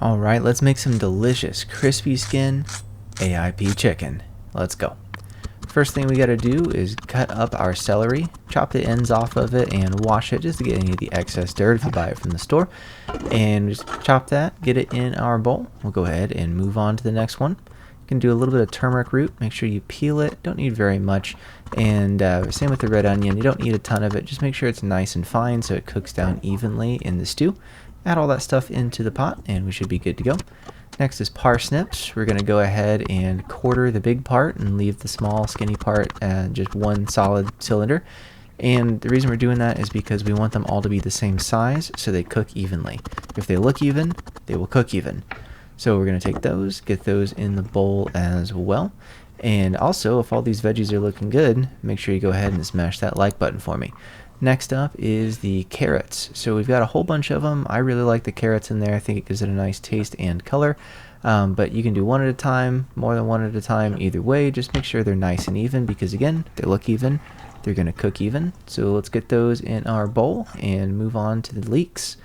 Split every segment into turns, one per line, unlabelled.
Alright, let's make some delicious crispy skin AIP chicken. Let's go. First thing we gotta do is cut up our celery, chop the ends off of it, and wash it just to get any of the excess dirt if you buy it from the store. And just chop that, get it in our bowl. We'll go ahead and move on to the next one. You can do a little bit of turmeric root. Make sure you peel it. Don't need very much. And same with the red onion. You don't need a ton of it. Just make sure it's nice and fine so it cooks down evenly in the stew. Add all that stuff into the pot and we should be good to go. Next is parsnips. We're going to go ahead and quarter the big part and leave the small skinny part just one solid cylinder. And the reason we're doing that is because we want them all to be the same size so they cook evenly. If they look even, they will cook even. So we're going to take those, get those in the bowl as well. And also, if all these veggies are looking good, make sure you go ahead and smash that like button for me. Next up is the carrots. So we've got a whole bunch of them. I really like the carrots in there. I think it gives it a nice taste and color. But you can do one at a time, more than one at a time. Either way, just make sure they're nice and even because, again, if they look even, they're going to cook even. So let's get those in our bowl and move on to the leeks.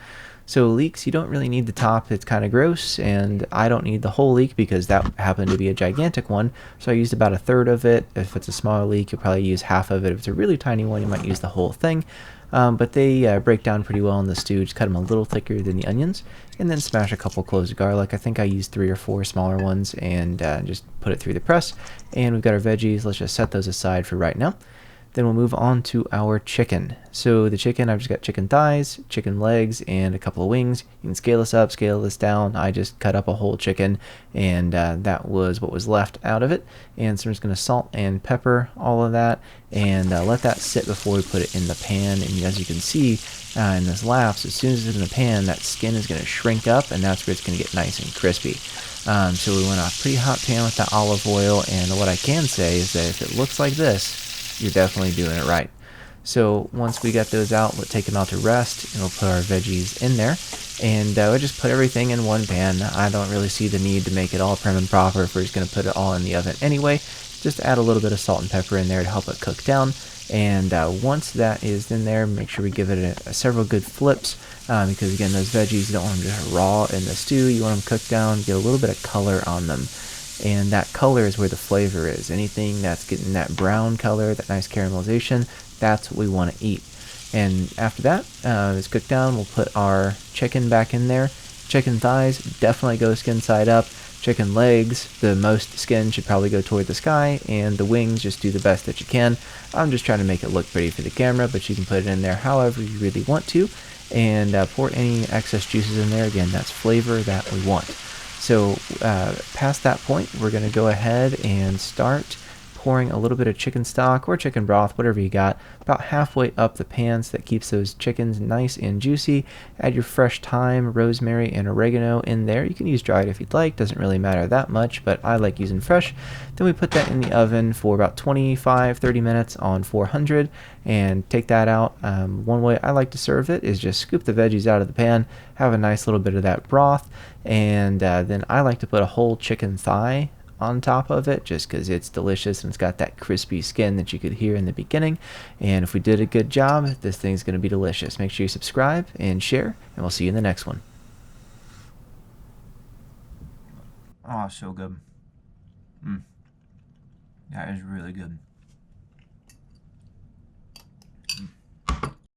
So leeks, you don't really need the top. It's kind of gross, and I don't need the whole leek because that happened to be a gigantic one. So I used about a third of it. If it's a smaller leek, you'll probably use half of it. If it's a really tiny one, you might use the whole thing. But they break down pretty well in the stew. Just cut them a little thicker than the onions, and then smash a couple cloves of garlic. I think I used 3 or 4 smaller ones, and just put it through the press. And we've got our veggies. Let's just set those aside for right now. Then we'll move on to our chicken. So the chicken, I've just got chicken thighs, chicken legs, and a couple of wings. You can scale this up, scale this down. I just cut up a whole chicken, and that was what was left out of it. And so I'm just going to salt and pepper all of that, and let that sit before we put it in the pan. And as you can see in this lapse, as soon as it's in the pan, that skin is going to shrink up, and that's where it's going to get nice and crispy. So we want a pretty hot pan with that olive oil, and what I can say is that if it looks like this, you're definitely doing it right. So once we get those out, we'll take them out to rest, and we'll put our veggies in there. And we'll just put everything in one pan. I don't really see the need to make it all prim and proper if we're just going to put it all in the oven anyway. Just add a little bit of salt and pepper in there to help it cook down. And once that is in there, make sure we give it several good flips because, again, those veggies, you don't want them just raw in the stew. You want them cooked down, get a little bit of color on them. And that color is where the flavor is. Anything that's getting that brown color, that nice caramelization, that's what we want to eat. And after that, it's cooked down, we'll put our chicken back in there. Chicken thighs definitely go skin side up. Chicken legs, the most skin should probably go toward the sky. And the wings, just do the best that you can. I'm just trying to make it look pretty for the camera, but you can put it in there however you really want to. And pour any excess juices in there. Again, that's flavor that we want. So past that point, we're going to go ahead and start pouring a little bit of chicken stock or chicken broth, whatever you got, about halfway up the pan so that keeps those chickens nice and juicy. Add your fresh thyme, rosemary, and oregano in there. You can use dried if you'd like, doesn't really matter that much, but I like using fresh. Then we put that in the oven for about 25-30 minutes on 400 and take that out. One way I like to serve it is just scoop the veggies out of the pan, have a nice little bit of that broth, and then I like to put a whole chicken thigh on top of it just because it's delicious and it's got that crispy skin that you could hear in the beginning. And if we did a good job, this thing's going to be delicious. Make sure you subscribe and share, and we'll see you in the next one. Oh, so good. That is really good.